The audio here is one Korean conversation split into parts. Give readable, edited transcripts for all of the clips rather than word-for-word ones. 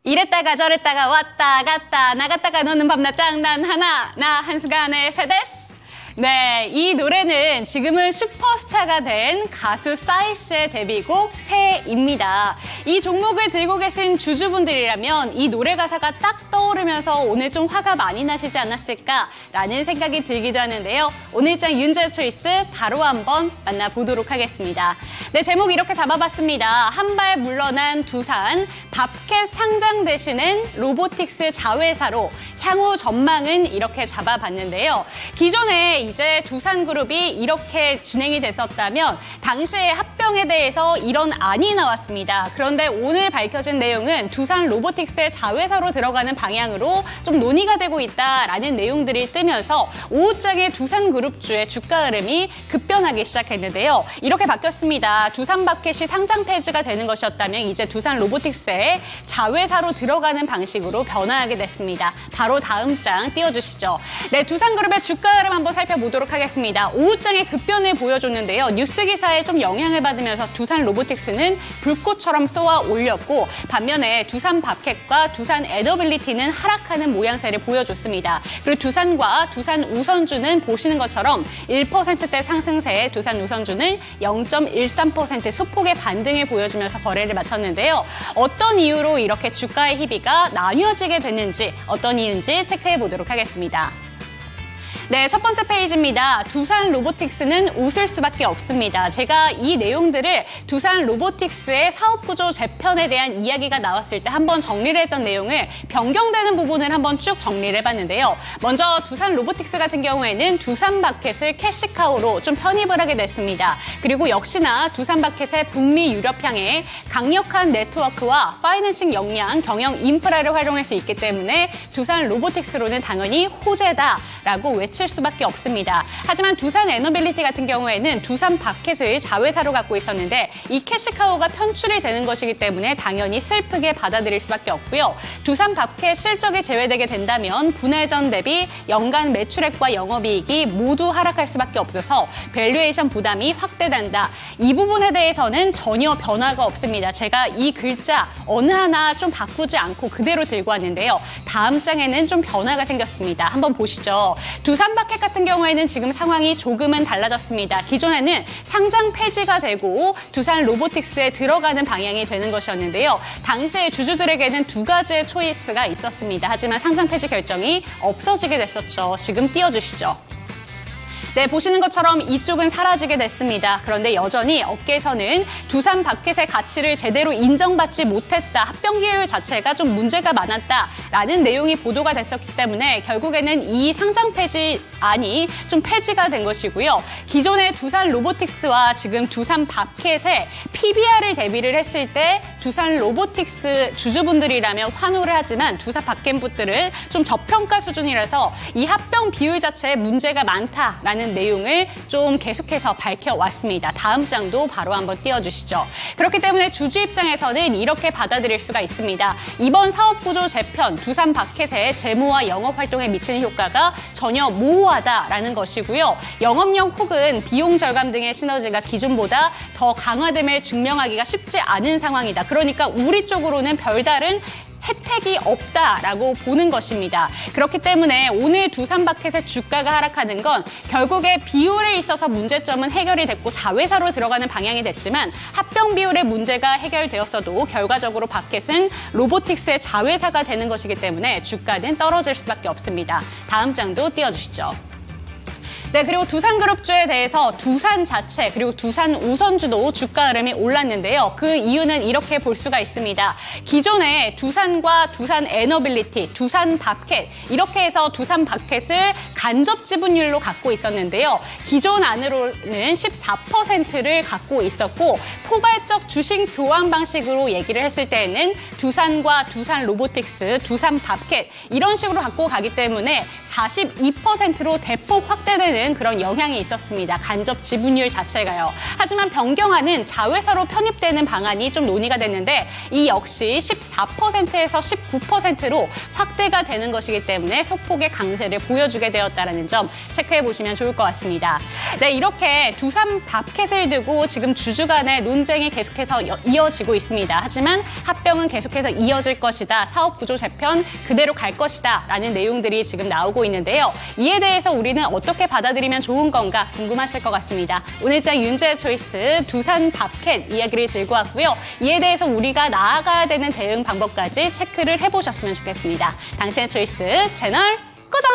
이랬다가 저랬다가 왔다 갔다 나갔다가 노는 밤낮 장난 하나 나 한순간에 세데스. 네, 이 노래는 지금은 슈퍼스타가 된 가수 싸이 씨의 데뷔곡 새입니다. 이 종목을 들고 계신 주주분들이라면 이 노래 가사가 딱 떠오르면서 오늘 좀 화가 많이 나시지 않았을까라는 생각이 들기도 하는데요. 오늘장 윤재 초이스 바로 한번 만나보도록 하겠습니다. 네, 제목 이렇게 잡아봤습니다. 한 발 물러난 두산, 밥캣 상장 대신엔 로보틱스 자회사로 향후 전망은 이렇게 잡아봤는데요. 기존에 이제 두산그룹이 이렇게 진행이 됐었다면 당시의 합병에 대해서 이런 안이 나왔습니다. 그런데 오늘 밝혀진 내용은 두산 로보틱스의 자회사로 들어가는 방향으로 좀 논의가 되고 있다라는 내용들이 뜨면서 오후장에 두산그룹주의 주가 흐름이 급변하기 시작했는데요. 이렇게 바뀌었습니다. 두산 밥캣이 상장 폐지가 되는 것이었다면 이제 두산 로보틱스의 자회사로 들어가는 방식으로 변화하게 됐습니다. 바로 다음 장 띄워주시죠. 네, 두산그룹의 주가 흐름 한번 살펴보도록 하겠습니다. 오후장에 급변을 보여줬는데요. 뉴스 기사에 좀 영향을 받으면서 두산 로보틱스는 불꽃처럼 쏘아 올렸고 반면에 두산 밥캣과 두산 에너빌리티는 하락하는 모양새를 보여줬습니다. 그리고 두산과 두산 우선주는 보시는 것처럼 1%대 상승세에 두산 우선주는 0.13% 소폭의 반등을 보여주면서 거래를 마쳤는데요. 어떤 이유로 이렇게 주가의 희비가 나뉘어지게 됐는지 어떤 이유인지 체크해 보도록 하겠습니다. 네, 첫 번째 페이지입니다. 두산 로보틱스는 웃을 수밖에 없습니다. 제가 이 내용들을 두산 로보틱스의 사업구조 재편에 대한 이야기가 나왔을 때 한번 정리를 했던 내용을 변경되는 부분을 한번 쭉 정리를 해봤는데요. 먼저 두산 로보틱스 같은 경우에는 두산 밥캣을 캐시카우로 좀 편입을 하게 됐습니다. 그리고 역시나 두산 밥캣의 북미 유럽향에 강력한 네트워크와 파이낸싱 역량, 경영 인프라를 활용할 수 있기 때문에 두산 로보틱스로는 당연히 호재다라고 외칠 수밖에 없습니다. 하지만 두산 에너빌리티 같은 경우에는 두산 밥캣을 자회사로 갖고 있었는데 이 캐시카우가 편출이 되는 것이기 때문에 당연히 슬프게 받아들일 수밖에 없고요. 두산 밥캣 실적이 제외되게 된다면 분할 전 대비 연간 매출액과 영업이익이 모두 하락할 수밖에 없어서 밸류에이션 부담이 확대된다. 이 부분에 대해서는 전혀 변화가 없습니다. 제가 이 글자 어느 하나 좀 바꾸지 않고 그대로 들고 왔는데요. 다음 장에는 좀 변화가 생겼습니다. 한번 보시죠. 두산 밥캣 같은 경우에는 지금 상황이 조금은 달라졌습니다. 기존에는 상장 폐지가 되고 두산 로보틱스에 들어가는 방향이 되는 것이었는데요. 당시에 주주들에게는 두 가지의 초이스가 있었습니다. 하지만 상장 폐지 결정이 없어지게 됐었죠. 지금 띄워주시죠. 네, 보시는 것처럼 이쪽은 사라지게 됐습니다. 그런데 여전히 업계에서는 두산 밥캣의 가치를 제대로 인정받지 못했다. 합병 기율 자체가 좀 문제가 많았다라는 내용이 보도가 됐었기 때문에 결국에는 이 상장 폐지안이 좀 폐지가 된 것이고요. 기존의 두산 로보틱스와 지금 두산 밥캣의 PBR을 대비를 했을 때 두산 로보틱스 주주분들이라면 환호를 하지만 두산 밥캣분들은 좀 저평가 수준이라서 이 합병 비율 자체에 문제가 많다라는 내용을 좀 계속해서 밝혀왔습니다. 다음 장도 바로 한번 띄워주시죠. 그렇기 때문에 주주 입장에서는 이렇게 받아들일 수가 있습니다. 이번 사업구조 재편, 두산 밥캣의 재무와 영업활동에 미치는 효과가 전혀 모호하다라는 것이고요. 영업력 혹은 비용 절감 등의 시너지가 기존보다 더 강화됨을 증명하기가 쉽지 않은 상황이다. 그러니까 우리 쪽으로는 별다른 혜택이 없다라고 보는 것입니다. 그렇기 때문에 오늘 두산 밥캣의 주가가 하락하는 건 결국에 비율에 있어서 문제점은 해결이 됐고 자회사로 들어가는 방향이 됐지만 합병 비율의 문제가 해결되었어도 결과적으로 밥캣은 로보틱스의 자회사가 되는 것이기 때문에 주가는 떨어질 수밖에 없습니다. 다음 장도 띄워주시죠. 네, 그리고 두산그룹주에 대해서 두산 자체 그리고 두산 우선주도 주가 흐름이 올랐는데요. 그 이유는 이렇게 볼 수가 있습니다. 기존에 두산과 두산 에너빌리티, 두산 밥캣 이렇게 해서 두산 밥캣을 간접 지분율로 갖고 있었는데요. 기존 안으로는 14%를 갖고 있었고 포괄적 주식 교환 방식으로 얘기를 했을 때에는 두산과 두산 로보틱스, 두산 밥캣 이런 식으로 갖고 가기 때문에 42%로 대폭 확대되는 그런 영향이 있었습니다. 간접 지분율 자체가요. 하지만 변경안은 자회사로 편입되는 방안이 좀 논의가 됐는데 이 역시 14%에서 19%로 확대가 되는 것이기 때문에 소폭의 강세를 보여주게 되었다는 점 체크해 보시면 좋을 것 같습니다. 네, 이렇게 두산 밥캣을 두고 지금 주주간의 논쟁이 계속해서 이어지고 있습니다. 하지만 합병은 계속해서 이어질 것이다. 사업구조 재편 그대로 갈 것이다. 라는 내용들이 지금 나오고 있는데요. 이에 대해서 우리는 어떻게 받아들이면 좋은 건가 궁금하실 것 같습니다. 오늘장 윤재의 초이스 두산 밥캣 이야기를 들고 왔고요. 이에 대해서 우리가 나아가야 되는 대응 방법까지 체크를 해보셨으면 좋겠습니다. 당신의 초이스 채널 고정!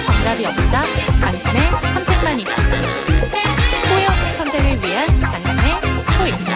정답이 없다. 당신의 선택만 있다. 후회 없는 선택을 위한 당신의 초이스.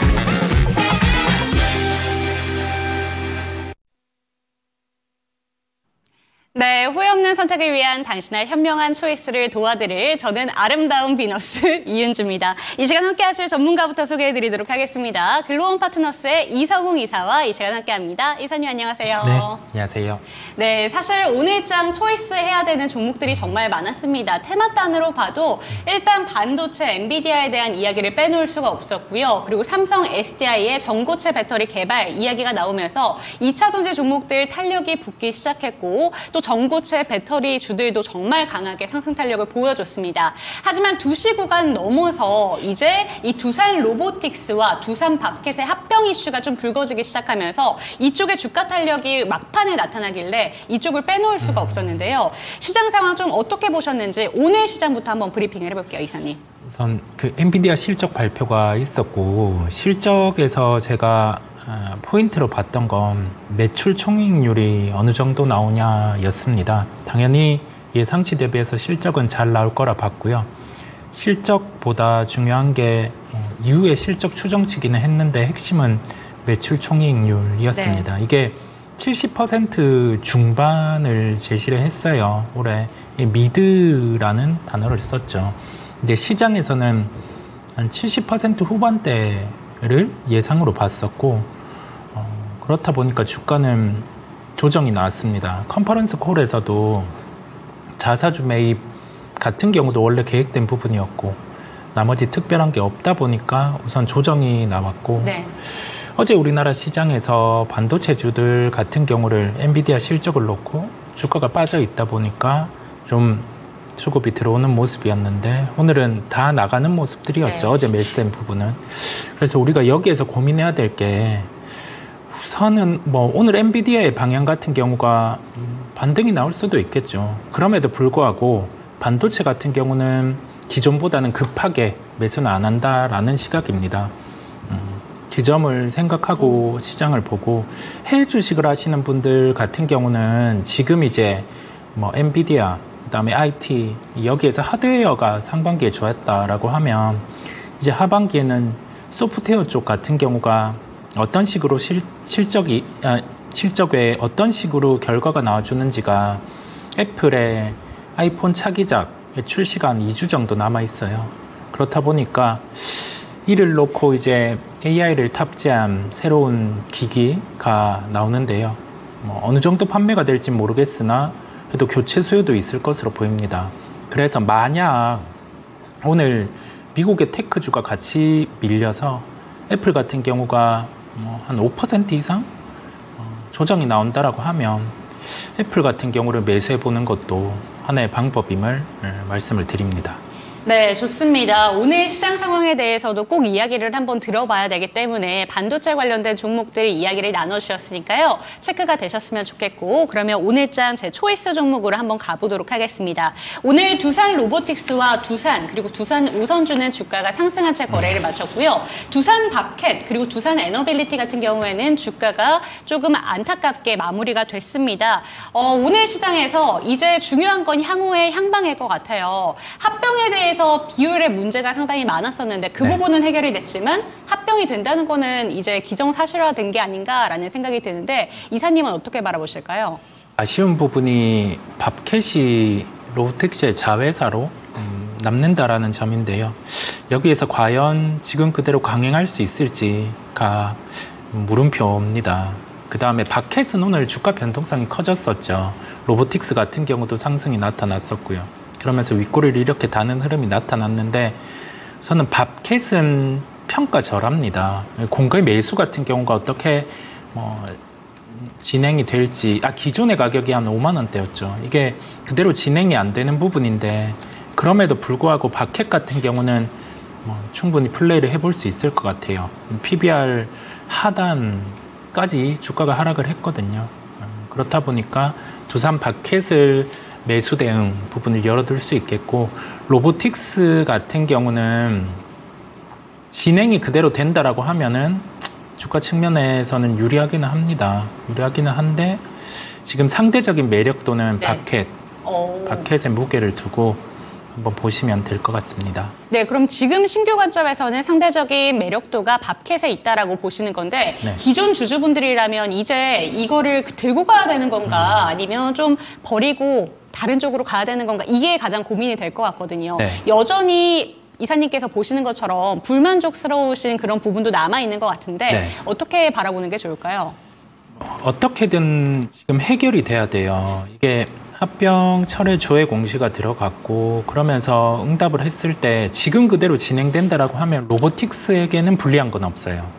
네, 후회 없는 선택을 위한 당신의 현명한 초이스를 도와드릴 저는 아름다운 비너스 이은주입니다. 이 시간 함께 하실 전문가부터 소개해드리도록 하겠습니다. 글로원 파트너스의 이성웅 이사와 이 시간 함께합니다. 이사님 안녕하세요. 네, 안녕하세요. 네, 사실 오늘장 초이스 해야 되는 종목들이 정말 많았습니다. 테마단으로 봐도 일단 반도체 엔비디아에 대한 이야기를 빼놓을 수가 없었고요. 그리고 삼성 SDI의 전고체 배터리 개발 이야기가 나오면서 2차 전지 종목들 탄력이 붙기 시작했고 또 전고체 배터리 주들도 정말 강하게 상승 탄력을 보여줬습니다. 하지만 2시 구간 넘어서 이제 이 두산 로보틱스와 두산 밥캣의 합병 이슈가 좀 불거지기 시작하면서 이쪽의 주가 탄력이 막판에 나타나길래 이쪽을 빼놓을 수가 없었는데요. 시장 상황 좀 어떻게 보셨는지 오늘 시장부터 한번 브리핑을 해볼게요, 이사님. 우선 그 엔비디아 실적 발표가 있었고 실적에서 제가 포인트로 봤던 건 매출 총이익률이 어느 정도 나오냐였습니다. 당연히 예상치 대비해서 실적은 잘 나올 거라 봤고요. 실적보다 중요한 게 이후에 실적 추정치기는 했는데 핵심은 매출 총이익률이었습니다. 네. 이게 70% 중반을 제시를 했어요. 올해 미드라는 단어를 썼죠. 근데 시장에서는 한 70% 후반대를 예상으로 봤었고 그렇다 보니까 주가는 조정이 나왔습니다. 컨퍼런스 콜에서도 자사주 매입 같은 경우도 원래 계획된 부분이었고 나머지 특별한 게 없다 보니까 우선 조정이 나왔고 네. 어제 우리나라 시장에서 반도체주들 같은 경우를 엔비디아 실적을 놓고 주가가 빠져 있다 보니까 좀 수급이 들어오는 모습이었는데 오늘은 다 나가는 모습들이었죠. 네. 어제 매수된 부분은. 그래서 우리가 여기에서 고민해야 될 게 우선은 뭐 오늘 엔비디아의 방향 같은 경우가 반등이 나올 수도 있겠죠. 그럼에도 불구하고 반도체 같은 경우는 기존보다는 급하게 매수는 안 한다라는 시각입니다. 그 점을 생각하고 시장을 보고 해외 주식을 하시는 분들 같은 경우는 지금 이제 뭐 엔비디아, 그다음에 IT 여기에서 하드웨어가 상반기에 좋았다라고 하면 이제 하반기에는 소프트웨어 쪽 같은 경우가 어떤 식으로 실적에 어떤 식으로 결과가 나와주는지가 애플의 아이폰 차기작의 출시가 한 2주 정도 남아 있어요. 그렇다 보니까 이를 놓고 이제 AI를 탑재한 새로운 기기가 나오는데요. 뭐 어느 정도 판매가 될지 모르겠으나 그래도 교체 수요도 있을 것으로 보입니다. 그래서 만약 오늘 미국의 테크주가 같이 밀려서 애플 같은 경우가 한 5% 이상 조정이 나온다라고 하면 애플 같은 경우를 매수해 보는 것도 하나의 방법임을 말씀을 드립니다. 네, 좋습니다. 오늘 시장 상황에 대해서도 꼭 이야기를 한번 들어봐야 되기 때문에 반도체 관련된 종목들 이야기를 나눠주셨으니까요. 체크가 되셨으면 좋겠고 그러면 오늘장 제 초이스 종목으로 한번 가보도록 하겠습니다. 오늘 두산 로보틱스와 두산 그리고 두산 우선주는 주가가 상승한 채 거래를 마쳤고요. 두산 바켓 그리고 두산 에너빌리티 같은 경우에는 주가가 조금 안타깝게 마무리가 됐습니다. 오늘 시장에서 이제 중요한 건 향후의 향방일 것 같아요. 합병에 대해서 비율의 문제가 상당히 많았었는데 그 부분은 해결이 됐지만 합병이 된다는 거는 이제 기정사실화된 게 아닌가라는 생각이 드는데 이사님은 어떻게 바라보실까요? 아쉬운 부분이 밥캣이 로보틱스의 자회사로 남는다라는 점인데요. 여기에서 과연 지금 그대로 강행할 수 있을지가 물음표입니다. 그 다음에 밥캣은 오늘 주가 변동성이 커졌었죠. 로보틱스 같은 경우도 상승이 나타났었고요. 그러면서 윗꼬리를 이렇게 다는 흐름이 나타났는데 저는 밥캣은 평가절하입니다. 공개 매수 같은 경우가 어떻게 진행이 될지 기존의 가격이 한 5만 원대였죠. 이게 그대로 진행이 안 되는 부분인데 그럼에도 불구하고 밥캣 같은 경우는 충분히 플레이를 해볼 수 있을 것 같아요. PBR 하단까지 주가가 하락을 했거든요. 그렇다 보니까 두산 밥캣을 매수 대응 부분을 열어둘 수 있겠고 로보틱스 같은 경우는 진행이 그대로 된다라고 하면은 주가 측면에서는 유리하기는 합니다. 유리하기는 한데 지금 상대적인 매력도는 밥캣의 무게를 두고 한번 보시면 될 것 같습니다. 네, 그럼 지금 신규 관점에서는 상대적인 매력도가 밥캣에 있다라고 보시는 건데 네. 기존 주주분들이라면 이제 이거를 들고 가야 되는 건가 아니면 좀 버리고 다른 쪽으로 가야 되는 건가 이게 가장 고민이 될 것 같거든요. 네. 여전히 이사님께서 보시는 것처럼 불만족스러우신 그런 부분도 남아있는 것 같은데 네. 어떻게 바라보는 게 좋을까요? 어떻게든 지금 해결이 돼야 돼요. 이게 합병 철회 조회 공시가 들어갔고 그러면서 응답을 했을 때 지금 그대로 진행된다라고 하면 로보틱스에게는 불리한 건 없어요.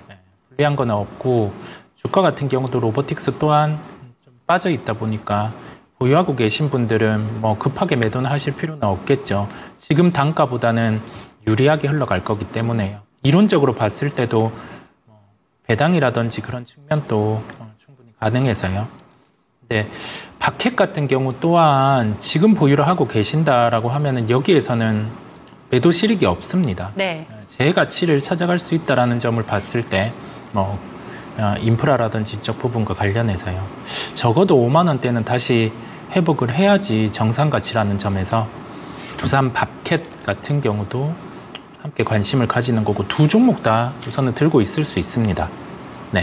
불리한 건 없고 주가 같은 경우도 로보틱스 또한 좀 빠져 있다 보니까 보유하고 계신 분들은 급하게 매도는 하실 필요는 없겠죠. 지금 단가보다는 유리하게 흘러갈 거기 때문에요. 이론적으로 봤을 때도 배당이라든지 그런 측면도 충분히 가능해서요. 근데 밥캣 같은 경우 또한 지금 보유를 하고 계신다라고 하면은 여기에서는 매도 실익이 없습니다. 네. 제 가치를 찾아갈 수 있다라는 점을 봤을 때 인프라라든지 이쪽 부분과 관련해서요. 적어도 5만 원대는 다시 회복을 해야지 정상 가치라는 점에서 두산 밥캣 같은 경우도 함께 관심을 가지는 거고 두 종목 다 우선은 들고 있을 수 있습니다. 네.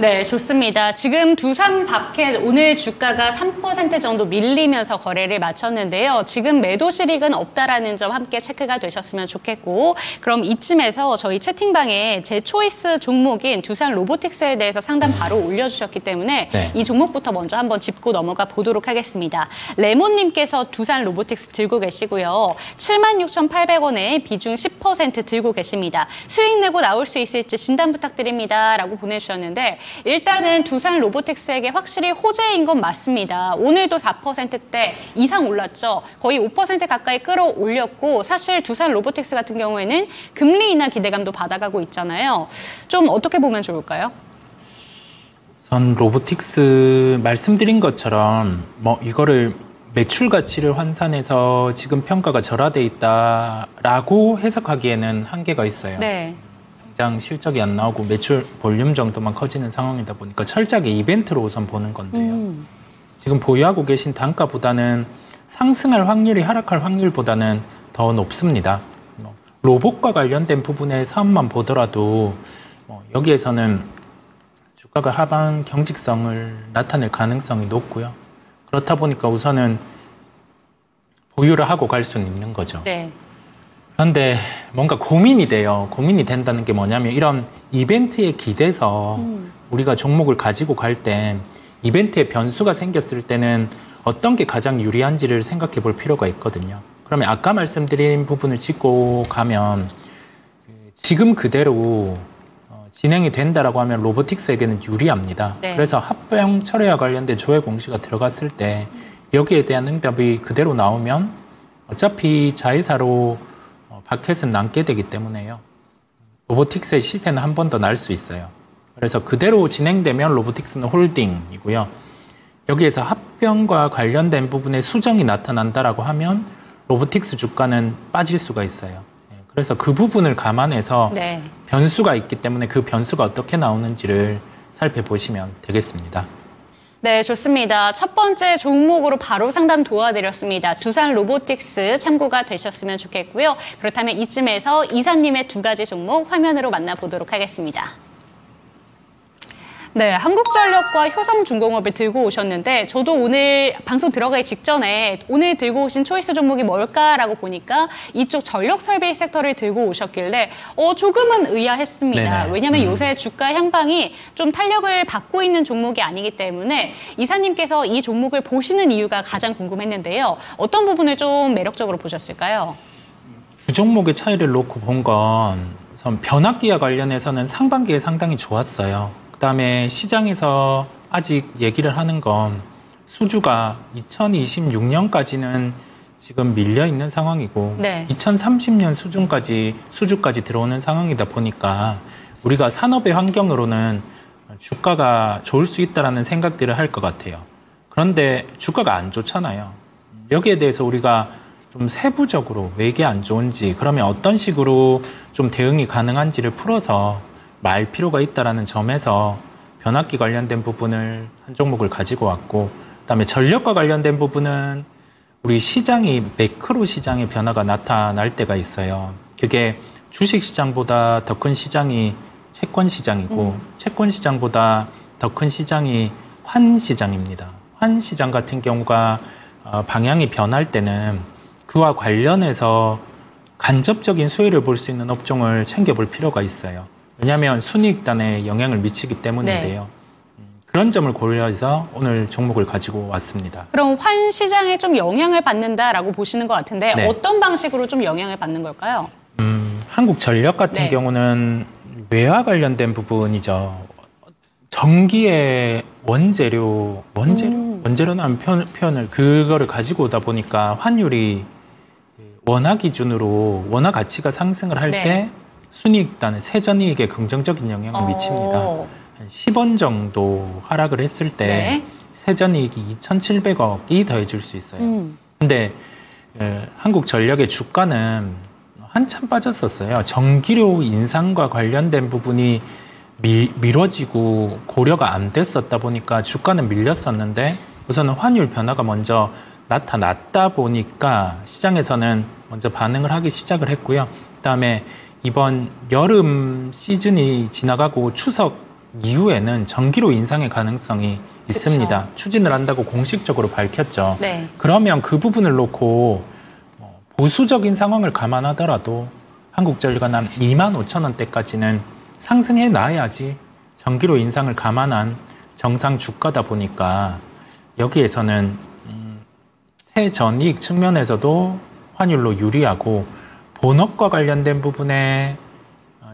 네, 좋습니다. 지금 두산 밥캣 오늘 주가가 3% 정도 밀리면서 거래를 마쳤는데요. 지금 매도 실익은 없다라는 점 함께 체크가 되셨으면 좋겠고 그럼 이쯤에서 저희 채팅방에 제 초이스 종목인 두산 로보틱스에 대해서 상담 바로 올려주셨기 때문에 네. 이 종목부터 먼저 한번 짚고 넘어가 보도록 하겠습니다. 레몬님께서 두산 로보틱스 들고 계시고요. 76,800원에 비중 10% 들고 계십니다. 수익 내고 나올 수 있을지 진단 부탁드립니다. 라고 보내주셨는데 일단은 두산 로보틱스에게 확실히 호재인 건 맞습니다. 오늘도 4%대 이상 올랐죠. 거의 5% 가까이 끌어올렸고 사실 두산 로보틱스 같은 경우에는 금리 인하 기대감도 받아가고 있잖아요. 좀 어떻게 보면 좋을까요? 전 로보틱스 말씀드린 것처럼 뭐 이거를 매출 가치를 환산해서 지금 평가가 절하돼 있다라고 해석하기에는 한계가 있어요. 네. 당장 실적이 안 나오고 매출 볼륨 정도만 커지는 상황이다 보니까 철저하게 이벤트로 우선 보는 건데요. 지금 보유하고 계신 단가보다는 상승할 확률이 하락할 확률보다는 더 높습니다. 로봇과 관련된 부분의 사업만 보더라도 여기에서는 주가가 하반 경직성을 나타낼 가능성이 높고요. 그렇다 보니까 우선은 보유를 하고 갈 수는 있는 거죠. 네. 그런데 뭔가 고민이 돼요. 고민이 된다는 게 뭐냐면 이런 이벤트에 기대서 우리가 종목을 가지고 갈 때 이벤트에 변수가 생겼을 때는 어떤 게 가장 유리한지를 생각해 볼 필요가 있거든요. 그러면 아까 말씀드린 부분을 짚고 가면 지금 그대로 진행이 된다라고 하면 로보틱스에게는 유리합니다. 네. 그래서 합병 철회와 관련된 조회 공시가 들어갔을 때 여기에 대한 응답이 그대로 나오면 어차피 자회사로 바켓은 남게 되기 때문에요. 로보틱스의 시세는 한 번 더 날 수 있어요. 그래서 그대로 진행되면 로보틱스는 홀딩이고요. 여기에서 합병과 관련된 부분에 수정이 나타난다라고 하면 로보틱스 주가는 빠질 수가 있어요. 그래서 그 부분을 감안해서 네. 변수가 있기 때문에 그 변수가 어떻게 나오는지를 살펴보시면 되겠습니다. 네, 좋습니다. 첫 번째 종목으로 바로 상담 도와드렸습니다. 두산 로보틱스 참고가 되셨으면 좋겠고요. 그렇다면 이쯤에서 이사님의 두 가지 종목 화면으로 만나보도록 하겠습니다. 네, 한국전력과 효성중공업을 들고 오셨는데 저도 오늘 방송 들어가기 직전에 오늘 들고 오신 초이스 종목이 뭘까라고 보니까 이쪽 전력설비 섹터를 들고 오셨길래 조금은 의아했습니다. 네네. 왜냐하면 요새 주가 향방이 좀 탄력을 받고 있는 종목이 아니기 때문에 이사님께서 이 종목을 보시는 이유가 가장 궁금했는데요. 어떤 부분을 좀 매력적으로 보셨을까요? 두 종목의 차이를 놓고 본 건 우선 변압기와 관련해서는 상반기에 상당히 좋았어요. 그다음에 시장에서 아직 얘기를 하는 건 수주가 2026년까지는 지금 밀려 있는 상황이고 네. 2030년 수주까지 들어오는 상황이다 보니까 우리가 산업의 환경으로는 주가가 좋을 수 있다라는 생각들을 할 것 같아요. 그런데 주가가 안 좋잖아요. 여기에 대해서 우리가 좀 세부적으로 왜 이게 안 좋은지 그러면 어떤 식으로 좀 대응이 가능한지를 풀어서 말 필요가 있다라는 점에서 변압기 관련된 부분을 한 종목을 가지고 왔고 그다음에 전력과 관련된 부분은 우리 시장이 매크로 시장의 변화가 나타날 때가 있어요. 그게 주식 시장보다 더 큰 시장이 채권 시장이고 채권 시장보다 더 큰 시장이 환 시장입니다. 환 시장 같은 경우가 방향이 변할 때는 그와 관련해서 간접적인 수혜를 볼 수 있는 업종을 챙겨볼 필요가 있어요. 왜냐하면 순이익단에 영향을 미치기 때문인데요. 네. 그런 점을 고려해서 오늘 종목을 가지고 왔습니다. 그럼 환 시장에 좀 영향을 받는다라고 보시는 것 같은데 네. 어떤 방식으로 좀 영향을 받는 걸까요? 한국전력 같은 네. 경우는 외화 관련된 부분이죠. 전기의 원재료라는 표현을 그거를 가지고 오다 보니까 환율이 원화 기준으로 원화 가치가 상승을 할 때 네. 순이익단은 세전이익에 긍정적인 영향을 미칩니다. 한 10원 정도 하락을 했을 때 네. 세전이익이 2,700억이 더해질 수 있어요. 근데 한국전력의 주가는 한참 빠졌었어요. 전기료 인상과 관련된 부분이 미뤄지고 고려가 안 됐었다 보니까 주가는 밀렸었는데 우선은 환율 변화가 먼저 나타났다 보니까 시장에서는 먼저 반응을 하기 시작을 했고요. 그다음에 이번 여름 시즌이 지나가고 추석 이후에는 전기료 인상의 가능성이 있습니다. 그쵸. 추진을 한다고 공식적으로 밝혔죠. 네. 그러면 그 부분을 놓고 보수적인 상황을 감안하더라도 한국전력은 한 25,000원대까지는 상승해 놔야지 전기료 인상을 감안한 정상 주가다 보니까 여기에서는 세전이익 측면에서도 환율로 유리하고 본업과 관련된 부분에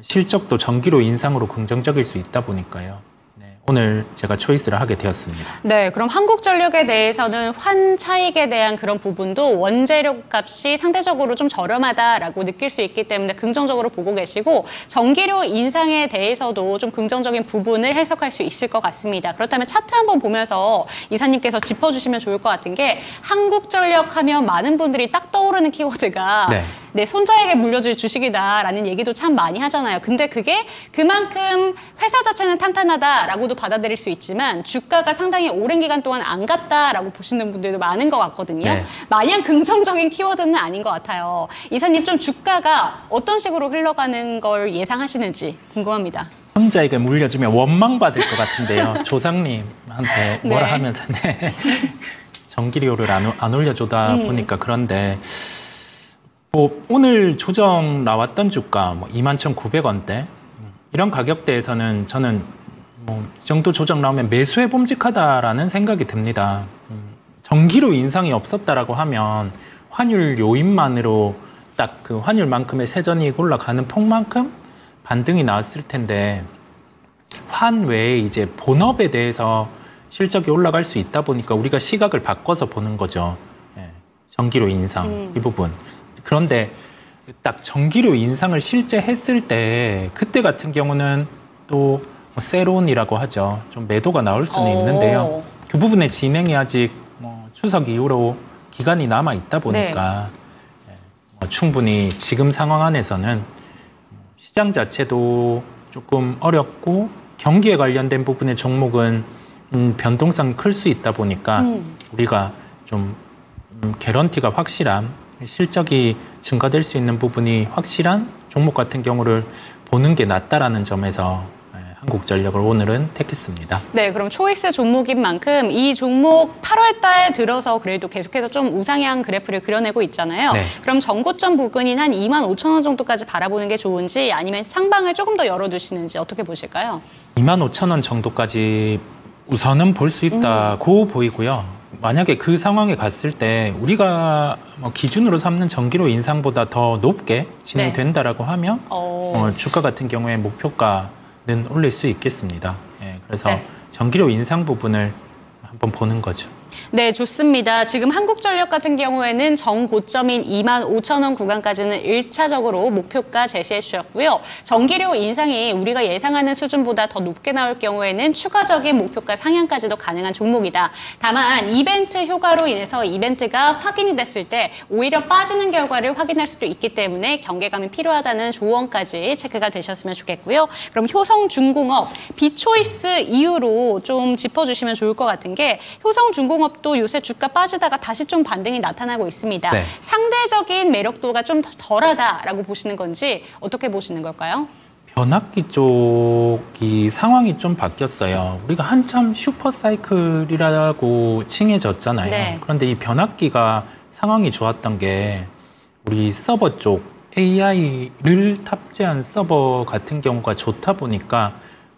실적도 전기료 인상으로 긍정적일 수 있다 보니까요. 네, 오늘 제가 초이스를 하게 되었습니다. 네, 그럼 한국전력에 대해서는 환 차익에 대한 그런 부분도 원재료 값이 상대적으로 좀 저렴하다라고 느낄 수 있기 때문에 긍정적으로 보고 계시고 전기료 인상에 대해서도 좀 긍정적인 부분을 해석할 수 있을 것 같습니다. 그렇다면 차트 한번 보면서 이사님께서 짚어주시면 좋을 것 같은 게 한국전력 하면 많은 분들이 딱 떠오르는 키워드가 네, 손자에게 물려줄 주식이다라는 얘기도 참 많이 하잖아요. 근데 그게 그만큼 회사 자체는 탄탄하다라고도 받아들일 수 있지만 주가가 상당히 오랜 기간 동안 안 갔다라고 보시는 분들도 많은 것 같거든요. 네. 마냥 긍정적인 키워드는 아닌 것 같아요. 이사님 좀 주가가 어떤 식으로 흘러가는 걸 예상하시는지 궁금합니다. 손자에게 물려주면 원망받을 것 같은데요. 조상님한테 뭐라 네. 하면서 전기료를 안 올려주다 보니까 그런데 뭐 오늘 조정 나왔던 주가 21,900원대 이런 가격대에서는 저는 뭐 이 정도 조정 나오면 매수해 봄직하다라는 생각이 듭니다. 전기료 인상이 없었다라고 하면 환율 요인만으로 딱 그 환율만큼의 세전이익 올라가는 폭만큼 반등이 나왔을 텐데 환 외에 이제 본업에 대해서 실적이 올라갈 수 있다 보니까 우리가 시각을 바꿔서 보는 거죠. 예, 전기료 인상 이 부분. 그런데 딱 전기료 인상을 실제 했을 때 그때 같은 경우는 또 세론이라고 하죠. 좀 매도가 나올 수는 있는데요. 그 부분의 진행이 아직 추석 이후로 기간이 남아 있다 보니까 충분히 지금 상황 안에서는 시장 자체도 조금 어렵고 경기에 관련된 부분의 종목은 변동성이 클 수 있다 보니까 우리가 좀 개런티가 확실한 실적이 증가될 수 있는 부분이 확실한 종목 같은 경우를 보는 게 낫다라는 점에서 한국전력을 오늘은 택했습니다. 네, 그럼 초이스 종목인 만큼 이 종목 8월 달 들어서 그래도 계속해서 좀 우상향 그래프를 그려내고 있잖아요. 네. 그럼 전고점 부근인 한 25,000원 정도까지 바라보는 게 좋은지 아니면 상방을 조금 더 열어두시는지 어떻게 보실까요? 25,000원 정도까지 우선은 볼 수 있다고 보이고요. 만약에 그 상황에 갔을 때 우리가 기준으로 삼는 전기료 인상보다 더 높게 진행된다라고 하면 주가 같은 경우에 목표가는 올릴 수 있겠습니다. 예, 그래서 전기료 인상 부분을 한번 보는 거죠. 네, 좋습니다. 지금 한국전력 같은 경우에는 정고점인 25,000원 구간까지는 1차적으로 목표가 제시해 주셨고요. 전기료 인상이 우리가 예상하는 수준보다 더 높게 나올 경우에는 추가적인 목표가 상향까지도 가능한 종목이다. 다만 이벤트 효과로 인해서 이벤트가 확인이 됐을 때 오히려 빠지는 결과를 확인할 수도 있기 때문에 경계감이 필요하다는 조언까지 체크가 되셨으면 좋겠고요. 그럼 효성중공업, 비초이스 이후로 좀 짚어주시면 좋을 것 같은 게 효성중공업 또 요새 주가 빠지다가 다시 좀 반등이 나타나고 있습니다. 네. 상대적인 매력도가 좀 덜하다라고 보시는 건지 어떻게 보시는 걸까요? 변압기 쪽이 상황이 좀 바뀌었어요. 우리가 한참 슈퍼사이클이라고 칭해졌잖아요. 네. 그런데 이 변압기가 상황이 좋았던 게 우리 서버 쪽 AI를 탑재한 서버 같은 경우가 좋다 보니까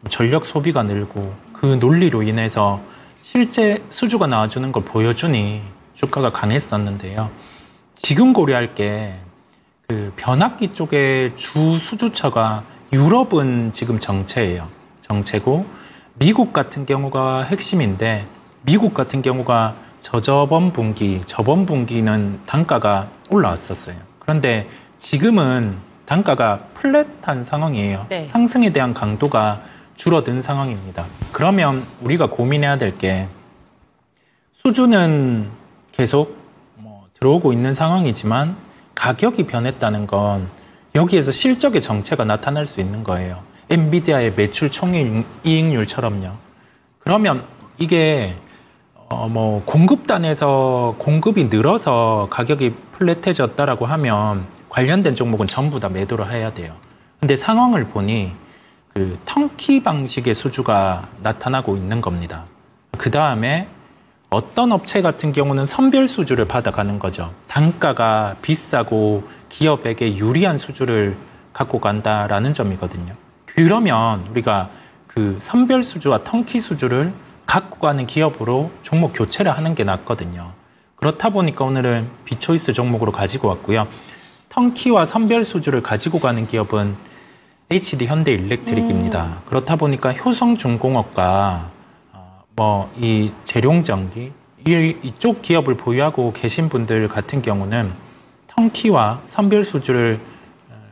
전력 소비가 늘고 그 논리로 인해서 실제 수주가 나와주는 걸 보여주니 주가가 강했었는데요. 지금 고려할 게 그 변압기 쪽의 주 수주처가 유럽은 지금 정체예요. 정체고 미국 같은 경우가 핵심인데 미국 같은 경우가 저번 분기는 단가가 올라왔었어요. 그런데 지금은 단가가 플랫한 상황이에요. 네. 상승에 대한 강도가 줄어든 상황입니다. 그러면 우리가 고민해야 될 게 수주는 계속 들어오고 있는 상황이지만 가격이 변했다는 건 여기에서 실적의 정체가 나타날 수 있는 거예요. 엔비디아의 매출 총이익률처럼요. 그러면 이게 공급단에서 공급이 늘어서 가격이 플랫해졌다라고 하면 관련된 종목은 전부 다 매도를 해야 돼요. 근데 상황을 보니 그 턴키 방식의 수주가 나타나고 있는 겁니다. 그 다음에 어떤 업체 같은 경우는 선별 수주를 받아가는 거죠. 단가가 비싸고 기업에게 유리한 수주를 갖고 간다라는 점이거든요. 그러면 우리가 그 선별 수주와 턴키 수주를 갖고 가는 기업으로 종목 교체를 하는 게 낫거든요. 그렇다 보니까 오늘은 비초이스 종목으로 가지고 왔고요. 턴키와 선별 수주를 가지고 가는 기업은 HD 현대일렉트릭입니다. 그렇다 보니까 효성중공업과 뭐 이 재룡전기 이쪽 기업을 보유하고 계신 분들 같은 경우는 턴키와 선별수주를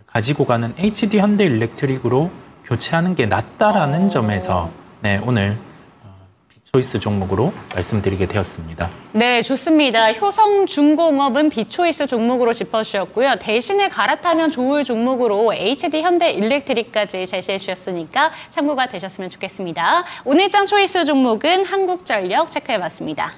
가지고 가는 HD 현대일렉트릭으로 교체하는 게 낫다라는 점에서 네, 오늘 비초이스 종목으로 말씀드리게 되었습니다. 네, 좋습니다. 효성중공업은 비초이스 종목으로 짚어주셨고요. 대신에 갈아타면 좋을 종목으로 HD 현대일렉트릭까지 제시해 주셨으니까 참고가 되셨으면 좋겠습니다. 오늘 장 초이스 종목은 한국전력 체크해봤습니다.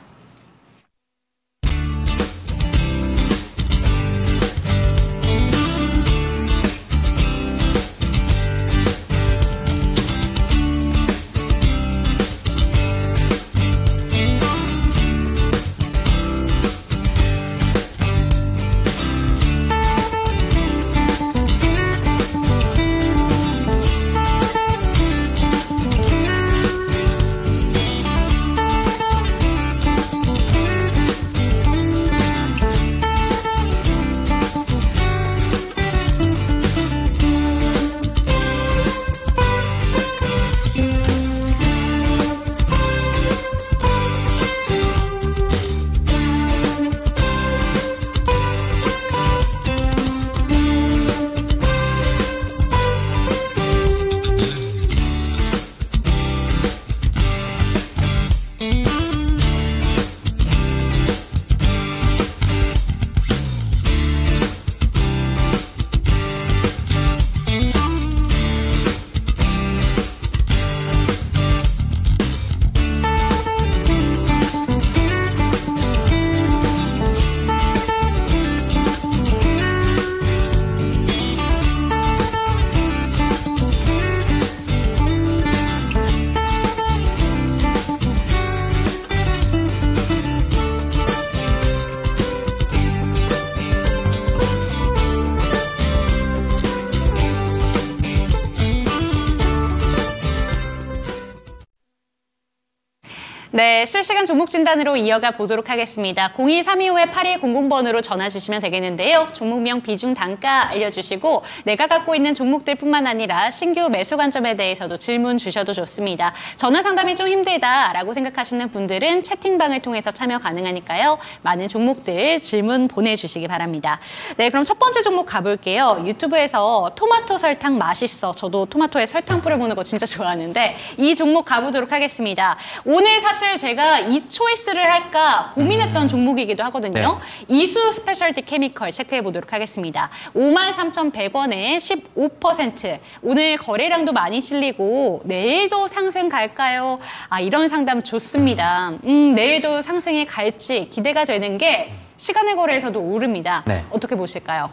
네, 실시간 종목 진단으로 이어가 보도록 하겠습니다. 02-325-8100번으로 전화 주시면 되겠는데요. 종목명, 비중, 단가 알려주시고 내가 갖고 있는 종목들뿐만 아니라 신규 매수 관점에 대해서도 질문 주셔도 좋습니다. 전화 상담이 좀 힘들다라고 생각하시는 분들은 채팅방을 통해서 참여 가능하니까요. 많은 종목들 질문 보내주시기 바랍니다. 네, 그럼 첫 번째 종목 가볼게요. 유튜브에서 토마토 설탕 맛있어. 저도 토마토에 설탕 뿌려보는 거 진짜 좋아하는데 이 종목 가보도록 하겠습니다. 오늘 사실 제가 이 초이스를 할까 고민했던 종목이기도 하거든요. 네. 이수 스페셜티 케미컬 체크해 보도록 하겠습니다. 53,100원에 15%. 오늘 거래량도 많이 실리고 내일도 상승 갈까요? 아, 이런 상담 좋습니다. 내일도 상승이 갈지 기대가 되는 게 시간의 거래에서도 오릅니다. 네. 어떻게 보실까요?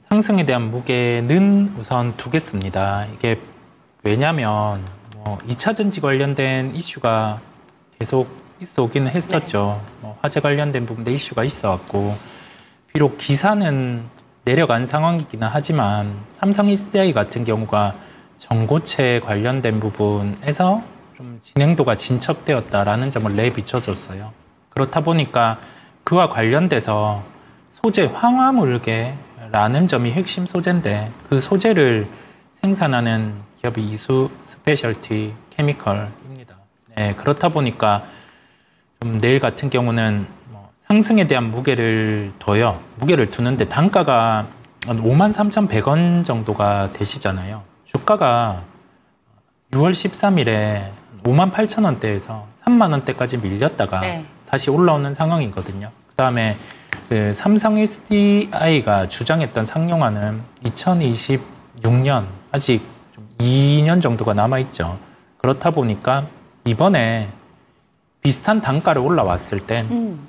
상승에 대한 무게는 우선 두겠습니다. 이게 왜냐하면 2차 전지 관련된 이슈가 계속 있어 오기는 했었죠. 네. 화재 관련된 부분도 이슈가 있어왔고 비록 기사는 내려간 상황이기는 하지만 삼성 SDI 같은 경우가 전고체 관련된 부분에서 좀 진행도가 진척되었다라는 점을 내비춰줬어요. 그렇다 보니까 그와 관련돼서 소재 황화물계라는 점이 핵심 소재인데 그 소재를 생산하는 기업이 이수 스페셜티 케미컬입니다. 네, 그렇다 보니까 좀 내일 같은 경우는 상승에 대한 무게를 두는데 단가가 53,100원 정도가 되시잖아요. 주가가 6월 13일에 58,000원대에서 30,000원대까지 밀렸다가 네. 다시 올라오는 상황이거든요. 그다음에 그 삼성 SDI가 주장했던 상용화는 2026년 아직 2년 정도가 남아있죠. 그렇다 보니까 이번에 비슷한 단가를 올라왔을 땐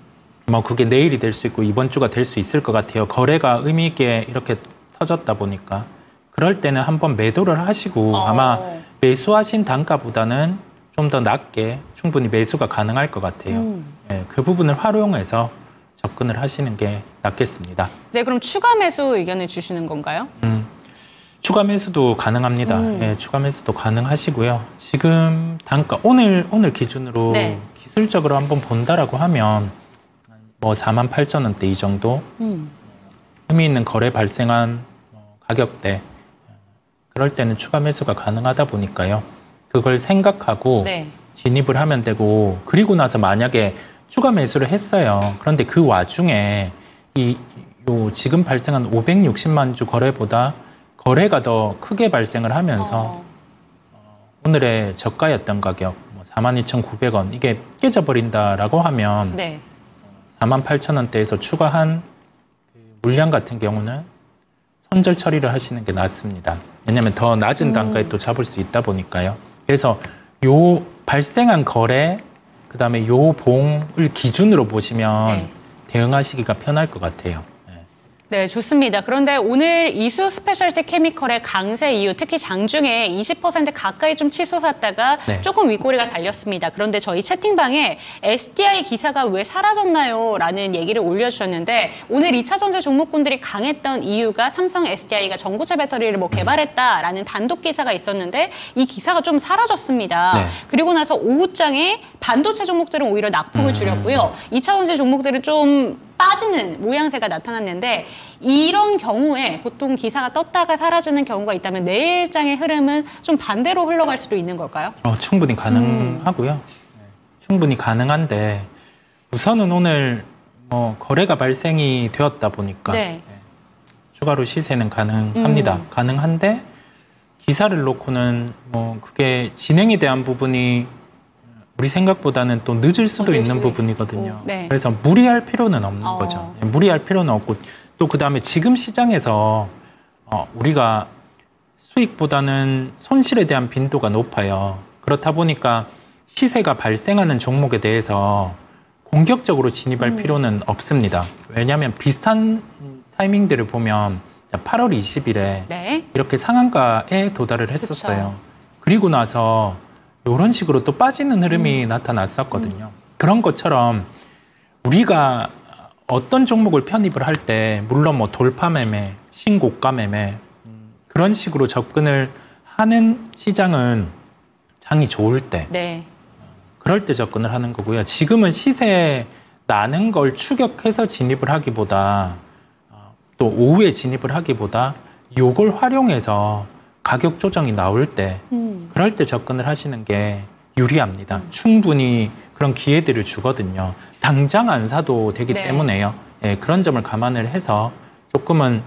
그게 내일이 될 수 있고 이번 주가 될 수 있을 것 같아요. 거래가 의미 있게 이렇게 터졌다 보니까 그럴 때는 한번 매도를 하시고 아마 매수하신 단가보다는 좀 더 낮게 충분히 매수가 가능할 것 같아요. 네, 그 부분을 활용해서 접근을 하시는 게 낫겠습니다. 네, 그럼 추가 매수 의견을 주시는 건가요? 추가 매수도 가능합니다. 네, 추가 매수도 가능하시고요. 지금 단가 오늘 기준으로 네. 기술적으로 한번 본다라고 하면 48,000원대 이 정도 의미 있는 거래 발생한 가격대 그럴 때는 추가 매수가 가능하다 보니까요. 그걸 생각하고 네. 진입을 하면 되고, 그리고 나서 만약에 추가 매수를 했어요. 그런데 그 와중에 지금 발생한 560만 주 거래보다 거래가 더 크게 발생을 하면서 오늘의 저가였던 가격 42,900원 이게 깨져버린다라고 하면 네. 48,000원대에서 추가한 물량 같은 경우는 손절 처리를 하시는 게 낫습니다. 왜냐하면 더 낮은 단가에 또 잡을 수 있다 보니까요. 그래서 요 발생한 거래, 그다음에 요 봉을 기준으로 보시면 네. 대응하시기가 편할 것 같아요. 네, 좋습니다. 그런데 오늘 이수 스페셜티 케미컬의 강세 이후 특히 장중에 20% 가까이 좀 치솟았다가 네. 조금 윗꼬리가 달렸습니다. 그런데 저희 채팅방에 SDI 기사가 왜 사라졌나요? 라는 얘기를 올려주셨는데 오늘 2차 전지 종목군들이 강했던 이유가 삼성 SDI가 전고체 배터리를 개발했다라는 단독 기사가 있었는데 이 기사가 좀 사라졌습니다. 네. 그리고 나서 오후장에 반도체 종목들은 오히려 낙폭을 줄였고요. 2차 전지 종목들은 좀 빠지는 모양새가 나타났는데 이런 경우에 보통 기사가 떴다가 사라지는 경우가 있다면 내일장의 흐름은 좀 반대로 흘러갈 수도 있는 걸까요? 충분히 가능하고요. 충분히 가능한데 우선은 오늘 거래가 발생이 되었다 보니까 네. 추가로 시세는 가능합니다. 가능한데 기사를 놓고는 그게 진행에 대한 부분이 우리 생각보다는 또 늦을 수도 있는 부분이거든요. 네. 그래서 무리할 필요는 없는 거죠. 무리할 필요는 없고 또 그다음에 지금 시장에서 우리가 수익보다는 손실에 대한 빈도가 높아요. 그렇다 보니까 시세가 발생하는 종목에 대해서 공격적으로 진입할 필요는 없습니다. 왜냐하면 비슷한 타이밍들을 보면 8월 20일에 네. 이렇게 상한가에 도달을 했었어요. 그리고 나서 이런 식으로 또 빠지는 흐름이 나타났었거든요. 그런 것처럼 우리가 어떤 종목을 편입을 할 때 물론 돌파 매매, 신고가 매매 그런 식으로 접근을 하는 시장은 장이 좋을 때 네. 그럴 때 접근을 하는 거고요. 지금은 시세 나는 걸 추격해서 진입을 하기보다 또 오후에 진입을 하기보다 요걸 활용해서 가격 조정이 나올 때 그럴 때 접근을 하시는 게 유리합니다. 충분히 그런 기회들을 주거든요. 당장 안 사도 되기 네. 때문에요. 예, 그런 점을 감안을 해서 조금은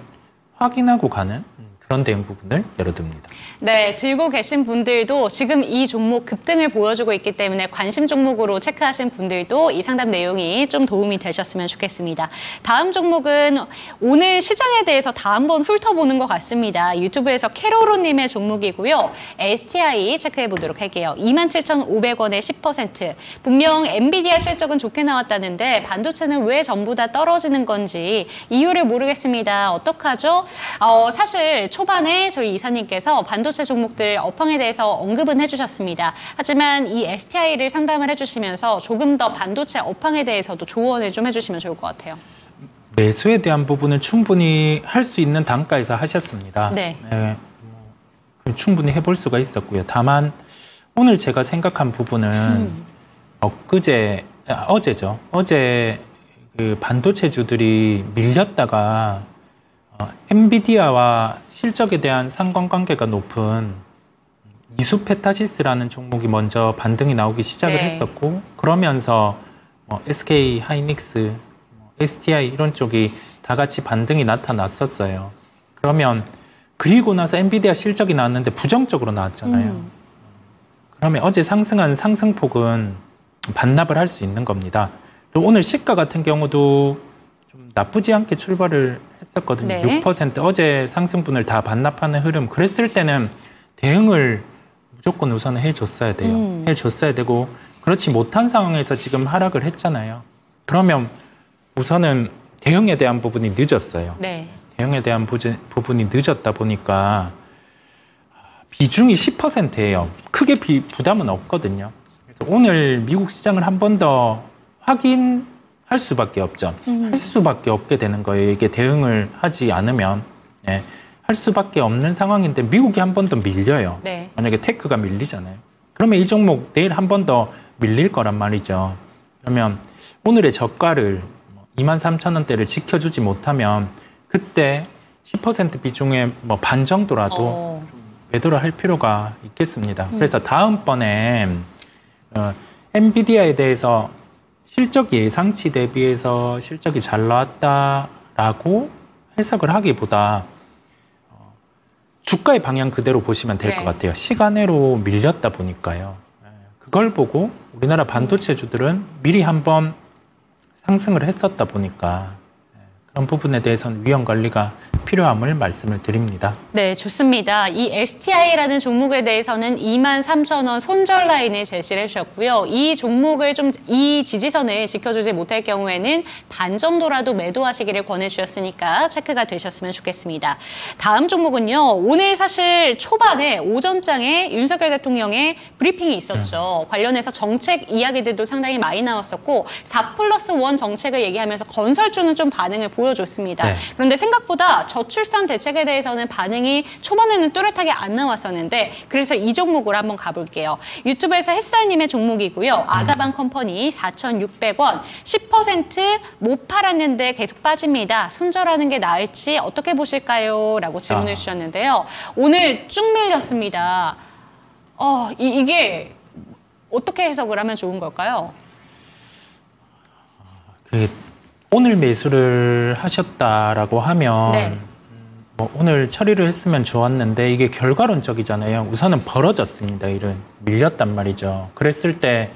확인하고 가는 그런 대응 부분을 열어둡니다. 네, 들고 계신 분들도 지금 이 종목 급등을 보여주고 있기 때문에 관심 종목으로 체크하신 분들도 이 상담 내용이 좀 도움이 되셨으면 좋겠습니다. 다음 종목은 오늘 시장에 대해서 다 한번 훑어보는 것 같습니다. 유튜브에서 캐로로님의 종목이고요. STI 체크해 보도록 할게요. 27,500원에 10%. 분명 엔비디아 실적은 좋게 나왔다는데 반도체는 왜 전부 다 떨어지는 건지 이유를 모르겠습니다. 어떡하죠? 사실 초반에 저희 이사님께서 반도체 종목들 업황에 대해서 언급은 해주셨습니다. 하지만 이 STI를 상담을 해주시면서 조금 더 반도체 업황에 대해서도 조언을 좀 해주시면 좋을 것 같아요. 매수에 대한 부분은 충분히 할 수 있는 단가에서 하셨습니다. 네. 충분히 해볼 수가 있었고요. 다만 오늘 제가 생각한 부분은 어제죠. 어제 그 반도체주들이 밀렸다가 엔비디아와 실적에 대한 상관관계가 높은 이수페타시스라는 종목이 먼저 반등이 나오기 시작을 했었고 그러면서 SK 하이닉스, STI 이런 쪽이 다 같이 반등이 나타났었어요. 그리고 나서 엔비디아 실적이 나왔는데 부정적으로 나왔잖아요. 그러면 어제 상승한 상승폭은 반납을 할 수 있는 겁니다. 또 오늘 시가 같은 경우도 좀 나쁘지 않게 출발을 했었거든요. 네. 6% 어제 상승분을 다 반납하는 흐름. 그랬을 때는 대응을 무조건 우선 해줬어야 돼요. 해줬어야 되고 그렇지 못한 상황에서 지금 하락을 했잖아요. 그러면 우선은 대응에 대한 부분이 늦었어요. 네. 대응에 대한 부분이 늦었다 보니까 비중이 10%예요. 크게 부담은 없거든요. 그래서 오늘 미국 시장을 한 번 더 확인할 수밖에 없죠. 할 수밖에 없게 되는 거예요. 이게 대응을 하지 않으면 할 수밖에 없는 상황인데 미국이 한 번 더 밀려요. 네. 만약에 테크가 밀리잖아요. 그러면 이 종목 내일 한 번 더 밀릴 거란 말이죠. 그러면 오늘의 저가를 23,000원대를 지켜주지 못하면 그때 10% 비중의 반 정도라도 매도를 할 필요가 있겠습니다. 그래서 다음번에 엔비디아에 대해서 실적 예상치 대비해서 실적이 잘 나왔다라고 해석을 하기보다 주가의 방향 그대로 보시면 될 것 같아요. 시간외로 밀렸다 보니까요. 그걸 보고 우리나라 반도체주들은 미리 한번 상승을 했었다 보니까 그런 부분에 대해서는 위험 관리가 필요함을 말씀을 드립니다. 네, 좋습니다. 이 STI라는 종목에 대해서는 23,000원 손절 라인을 제시를 해주셨고요. 이 종목을 이 지지선을 지켜주지 못할 경우에는 반 정도라도 매도하시기를 권해주셨으니까 체크가 되셨으면 좋겠습니다. 다음 종목은요. 오늘 사실 초반에 오전장에 윤석열 대통령의 브리핑이 있었죠. 관련해서 정책 이야기들도 상당히 많이 나왔었고 4+1 정책을 얘기하면서 건설주는 좀 반응을 보여줬습니다. 네. 그런데 생각보다 저출산 대책에 대해서는 반응이 초반에는 뚜렷하게 안 나왔었는데 그래서 이 종목으로 한번 가볼게요. 유튜브에서 햇살님의 종목이고요. 아가방 컴퍼니 4,600원 10% 못 팔았는데 계속 빠집니다. 손절하는 게 나을지 어떻게 보실까요? 라고 질문을 주셨는데요. 오늘 쭉 밀렸습니다. 이게 어떻게 해석을 하면 좋은 걸까요? 오늘 매수를 하셨다라고 하면 네. 뭐 오늘 처리를 했으면 좋았는데 이게 결과론적이잖아요. 우선은 벌어졌습니다. 일은 밀렸단 말이죠. 그랬을 때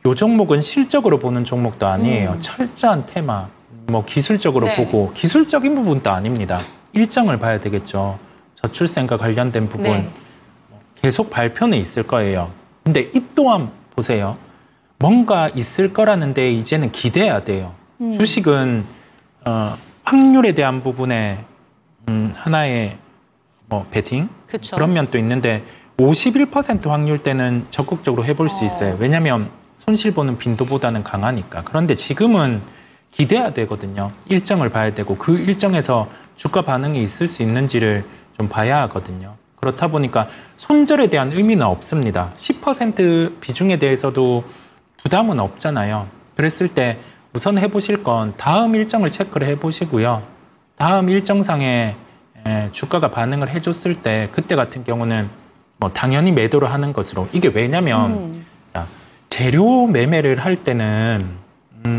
이 종목은 실적으로 보는 종목도 아니에요. 철저한 테마, 뭐 기술적으로 보고 기술적인 부분도 아닙니다. 일정을 봐야 되겠죠. 저출생과 관련된 부분 계속 발표는 있을 거예요. 근데 이 또한 보세요. 뭔가 있을 거라는데 이제는 기대해야 돼요. 주식은 확률에 대한 부분에 하나의 뭐 베팅 그쵸. 그런 면도 있는데 51% 확률 때는 적극적으로 해볼 수 있어요. 왜냐하면 손실 보는 빈도보다는 강하니까. 그런데 지금은 기대해야 되거든요. 일정을 봐야 되고 그 일정에서 주가 반응이 있을 수 있는지를 좀 봐야 하거든요. 그렇다 보니까 손절에 대한 의미는 없습니다. 10% 비중에 대해서도 부담은 없잖아요. 그랬을 때 우선 해보실 건 다음 일정을 체크를 해보시고요. 다음 일정상에 주가가 반응을 해줬을 때 그때 같은 경우는 뭐 당연히 매도를 하는 것으로. 이게 왜냐면 재료 매매를 할 때는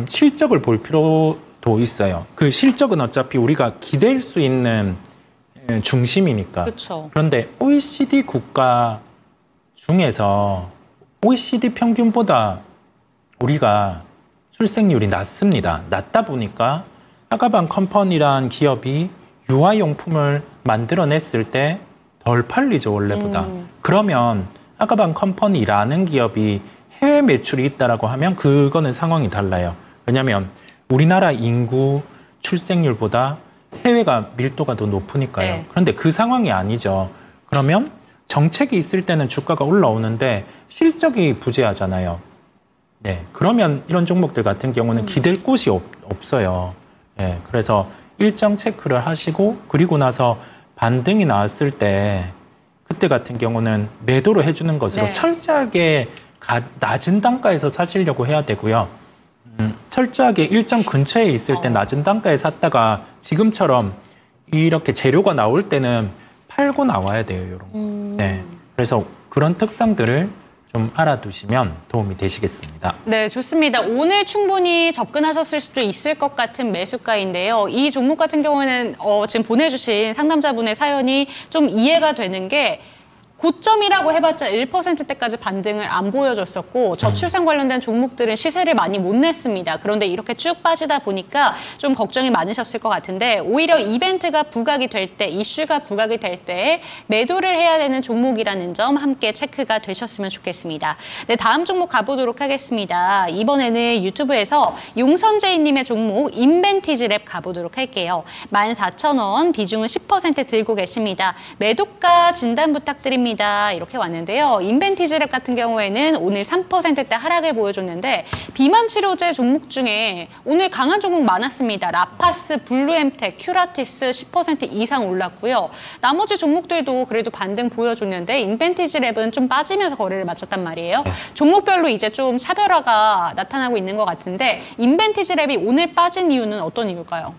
실적을 볼 필요도 있어요. 그 실적은 어차피 우리가 기댈 수 있는 중심이니까. 그쵸. 그런데 OECD 국가 중에서 OECD 평균보다 우리가 출생률이 낮습니다. 낮다 보니까 아가방 컴퍼니란 기업이 유아용품을 만들어냈을 때 덜 팔리죠, 원래보다. 그러면 아가방 컴퍼니라는 기업이 해외 매출이 있다라고 하면 그거는 상황이 달라요. 왜냐하면 우리나라 인구 출생률보다 해외가 밀도가 더 높으니까요. 네. 그런데 그 상황이 아니죠. 그러면 정책이 있을 때는 주가가 올라오는데 실적이 부재하잖아요. 네, 그러면 이런 종목들 같은 경우는 기댈 곳이 없어요. 네, 그래서 일정 체크를 하시고 그리고 나서 반등이 나왔을 때 그때 같은 경우는 매도를 해주는 것으로 철저하게 낮은 단가에서 사시려고 해야 되고요. 철저하게 일정 근처에 있을 때 낮은 단가에 샀다가 지금처럼 이렇게 재료가 나올 때는 팔고 나와야 돼요. 이런. 네, 그래서 그런 특성들을 좀 알아두시면 도움이 되시겠습니다. 네, 좋습니다. 오늘 충분히 접근하셨을 수도 있을 것 같은 매수가인데요. 이 종목 같은 경우에는 지금 보내주신 상담자분의 사연이 좀 이해가 되는 게 고점이라고 해봤자 1%대까지 반등을 안 보여줬었고 저출산 관련된 종목들은 시세를 많이 못 냈습니다. 그런데 이렇게 쭉 빠지다 보니까 좀 걱정이 많으셨을 것 같은데 오히려 이벤트가 부각이 될 때, 이슈가 부각이 될 때 매도를 해야 되는 종목이라는 점 함께 체크가 되셨으면 좋겠습니다. 네, 다음 종목 가보도록 하겠습니다. 이번에는 유튜브에서 용선재인님의 종목 인벤티지랩 가보도록 할게요. 14,000원, 비중은 10% 들고 계십니다. 매도가 진단 부탁드립니다. 이렇게 왔는데요. 인벤티지랩 같은 경우에는 오늘 3%대 하락을 보여줬는데 비만 치료제 종목 중에 오늘 강한 종목 많았습니다. 라파스, 블루엠텍, 큐라티스 10% 이상 올랐고요. 나머지 종목들도 그래도 반등 보여줬는데 인벤티지랩은 좀 빠지면서 거래를 마쳤단 말이에요. 종목별로 이제 좀 차별화가 나타나고 있는 것 같은데 인벤티지랩이 오늘 빠진 이유는 어떤 이유일까요?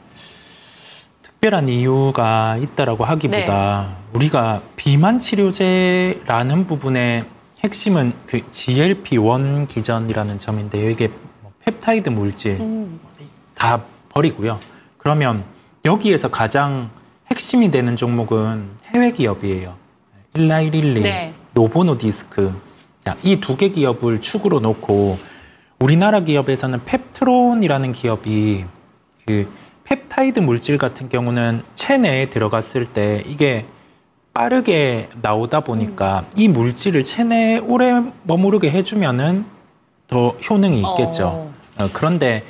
특별한 이유가 있다라고 하기보다 우리가 비만 치료제라는 부분의 핵심은 그 GLP-1 기전이라는 점인데요. 이게 뭐 펩타이드 물질 다 버리고요. 그러면 여기에서 가장 핵심이 되는 종목은 해외 기업이에요. 일라이릴리, 노보노디스크. 자, 이 두 개 기업을 축으로 놓고 우리나라 기업에서는 펩트론이라는 기업이 그 펩타이드 물질 같은 경우는 체내에 들어갔을 때 이게 빠르게 나오다 보니까 이 물질을 체내에 오래 머무르게 해주면은 더 효능이 있겠죠. 그런데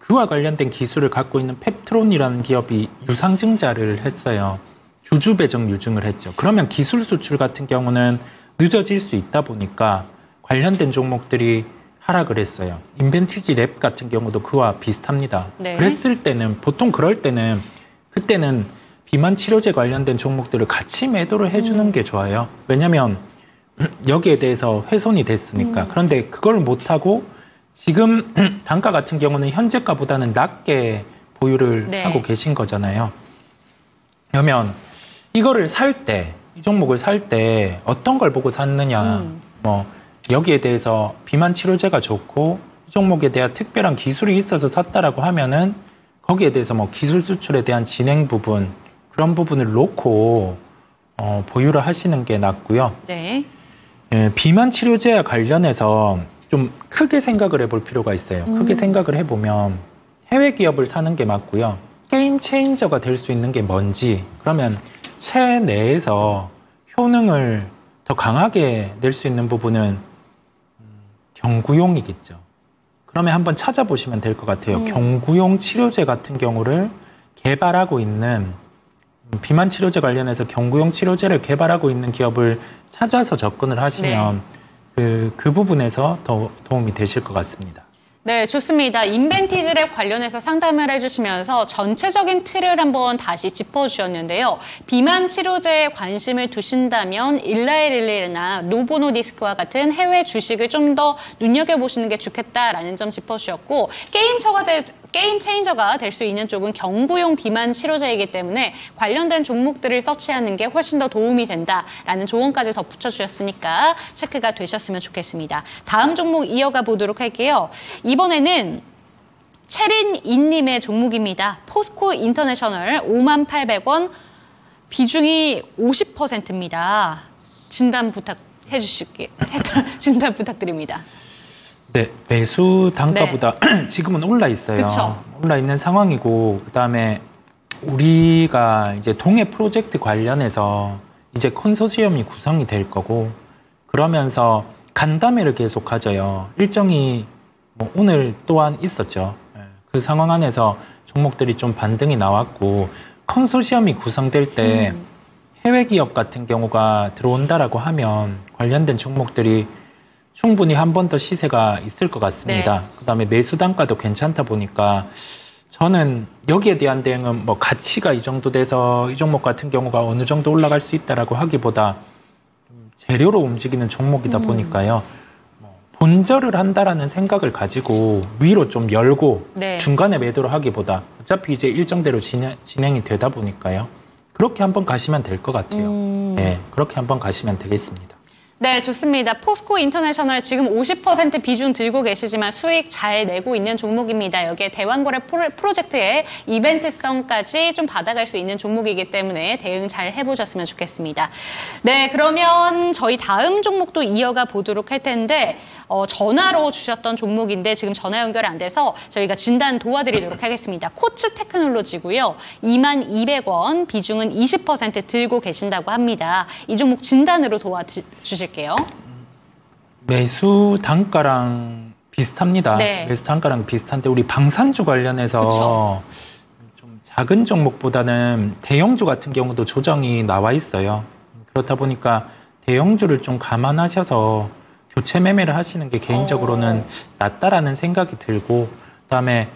그와 관련된 기술을 갖고 있는 펩트론이라는 기업이 유상증자를 했어요. 주주 배정 유증을 했죠. 그러면 기술 수출 같은 경우는 늦어질 수 있다 보니까 관련된 종목들이 하락을 했어요. 인벤티지 랩 같은 경우도 그와 비슷합니다. 그랬을 때는 보통 그럴 때는 그때는 비만 치료제 관련된 종목들을 같이 매도를 해주는 게 좋아요. 왜냐하면 여기에 대해서 훼손이 됐으니까. 그런데 그걸 못하고 지금 단가 같은 경우는 현재가보다는 낮게 보유를 하고 계신 거잖아요. 그러면 이거를 살 때, 이 종목을 살 때 어떤 걸 보고 샀느냐. 뭐 여기에 대해서 비만 치료제가 좋고 이 종목에 대한 특별한 기술이 있어서 샀다라고 하면은 거기에 대해서 뭐 기술 수출에 대한 진행 부분 그런 부분을 놓고 보유를 하시는 게 낫고요. 예, 비만 치료제와 관련해서 좀 크게 생각을 해볼 필요가 있어요. 크게 생각을 해보면 해외 기업을 사는 게 맞고요. 게임 체인저가 될 수 있는 게 뭔지 그러면 체내에서 효능을 더 강하게 낼 수 있는 부분은 경구용이겠죠. 그러면 한번 찾아보시면 될 것 같아요. 경구용 치료제 같은 경우를 개발하고 있는 비만 치료제 관련해서 경구용 치료제를 개발하고 있는 기업을 찾아서 접근을 하시면 그 부분에서 더 도움이 되실 것 같습니다. 네, 좋습니다. 인벤티지랩 관련해서 상담을 해주시면서 전체적인 틀을 한번 다시 짚어주셨는데요. 비만 치료제에 관심을 두신다면 일라이릴리나 노보노디스크와 같은 해외 주식을 좀 더 눈여겨보시는 게 좋겠다라는 점 짚어주셨고 게임 체인저가 될 수 있는 쪽은 경구용 비만 치료제이기 때문에 관련된 종목들을 서치하는 게 훨씬 더 도움이 된다라는 조언까지 덧붙여주셨으니까 체크가 되셨으면 좋겠습니다. 다음 종목 이어가 보도록 할게요. 이번에는 체린인님의 종목입니다. 포스코 인터내셔널 58,000원 비중이 50%입니다. 진단 진단 부탁드립니다. 네, 매수 단가보다 지금은 올라 있어요. 그쵸? 올라 있는 상황이고 그다음에 우리가 이제 동해 프로젝트 관련해서 이제 컨소시엄이 구성이 될 거고 그러면서 간담회를 계속 하져요. 일정이 뭐 오늘 또한 있었죠. 그 상황 안에서 종목들이 좀 반등이 나왔고 컨소시엄이 구성될 때 해외 기업 같은 경우가 들어온다라고 하면 관련된 종목들이 충분히 한 번 더 시세가 있을 것 같습니다. 그다음에 매수 단가도 괜찮다 보니까 저는 여기에 대한 대응은 뭐 가치가 이 정도 돼서 이 종목 같은 경우가 어느 정도 올라갈 수 있다라고 하기보다 재료로 움직이는 종목이다 보니까요. 본절을 한다라는 생각을 가지고 위로 좀 열고 중간에 매도를 하기보다 어차피 이제 일정대로 진행이 되다 보니까요. 그렇게 한번 가시면 될 것 같아요. 네, 그렇게 한번 가시면 되겠습니다. 네, 좋습니다. 포스코 인터내셔널 지금 50% 비중 들고 계시지만 수익 잘 내고 있는 종목입니다. 여기에 대왕거래 프로젝트의 이벤트성까지 좀 받아갈 수 있는 종목이기 때문에 대응 잘 해보셨으면 좋겠습니다. 네, 그러면 저희 다음 종목도 이어가 보도록 할 텐데 전화로 주셨던 종목인데 지금 전화 연결이 안 돼서 저희가 진단 도와드리도록 하겠습니다. 코츠 테크놀로지고요. 22,000원, 비중은 20% 들고 계신다고 합니다. 이 종목 진단으로 도와주실 매수 단가랑 비슷합니다. 매수 단가랑 비슷한데 우리 방산주 관련해서 좀 작은 종목보다는 대형주 같은 경우도 조정이 나와 있어요. 그렇다 보니까 대형주를 좀 감안하셔서 교체 매매를 하시는 게 개인적으로는 낫다라는 생각이 들고 그다음에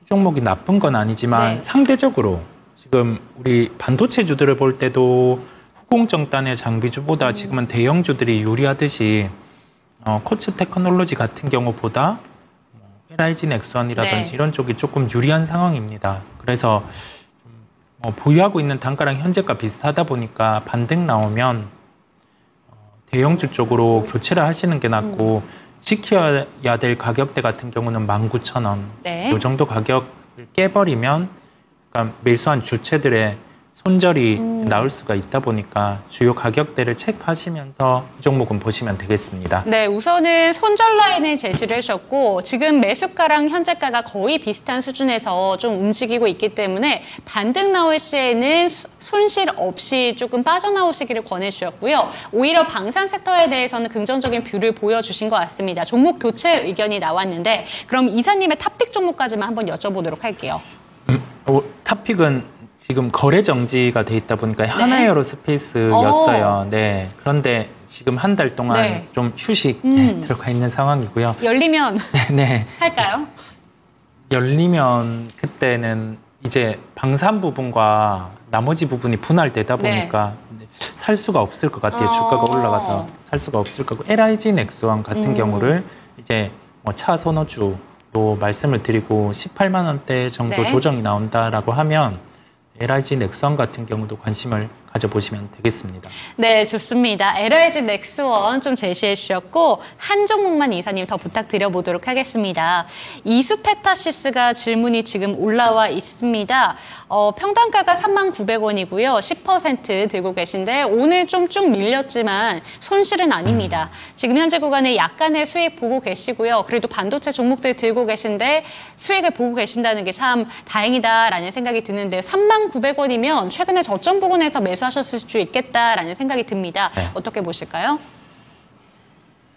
이 종목이 나쁜 건 아니지만 상대적으로 지금 우리 반도체주들을 볼 때도 후공정단의 장비주보다 지금은 대형주들이 유리하듯이 코츠 테크놀로지 같은 경우보다 LIG 넥스원이라든지 이런 쪽이 조금 유리한 상황입니다. 그래서 보유하고 있는 단가랑 현재가 비슷하다 보니까 반등 나오면 대형주 쪽으로 교체를 하시는 게 낫고 지켜야 될 가격대 같은 경우는 19,000원 네. 이 정도 가격을 깨버리면 그러니까 매수한 주체들의 손절이 나올 수가 있다 보니까 주요 가격대를 체크하시면서 이 종목은 보시면 되겠습니다. 네, 우선은 손절 라인을 제시를 해주셨고 지금 매수가랑 현재가가 거의 비슷한 수준에서 좀 움직이고 있기 때문에 반등 나올 시에는 손실 없이 조금 빠져나오시기를 권해주셨고요. 오히려 방산 섹터에 대해서는 긍정적인 뷰를 보여주신 것 같습니다. 종목 교체 의견이 나왔는데 그럼 이사님의 탑픽 종목까지만 한번 여쭤보도록 할게요. 탑픽은 지금 거래 정지가 돼 있다 보니까 하나에어로스페이스였어요. 네. 그런데 지금 한 달 동안 네. 좀 휴식에 들어가 있는 상황이고요. 열리면 네. 할까요? 열리면 그때는 이제 방산 부분과 나머지 부분이 분할되다 보니까 살 수가 없을 것 같아요. 주가가 올라가서 살 수가 없을 거고 LIG 넥스원 같은 경우를 이제 차 선호주로 말씀을 드리고 18만 원대 정도 네. 조정이 나온다라고 하면 LIG 넥스원 같은 경우도 관심을 가져보시면 되겠습니다. 네, 좋습니다. LIG 넥스원 좀 제시해 주셨고 한 종목만 이사님 더 부탁드려보도록 하겠습니다. 이수페타시스가 질문이 지금 올라와 있습니다. 평단가가 39,900원이고요. 10% 들고 계신데 오늘 좀 쭉 밀렸지만 손실은 아닙니다. 지금 현재 구간에 약간의 수익 보고 계시고요. 그래도 반도체 종목들 들고 계신데 수익을 보고 계신다는 게 참 다행이다라는 생각이 드는데 39,900원이면 최근에 저점 부근에서 매수하셨을 수 있겠다라는 생각이 듭니다. 네. 어떻게 보실까요?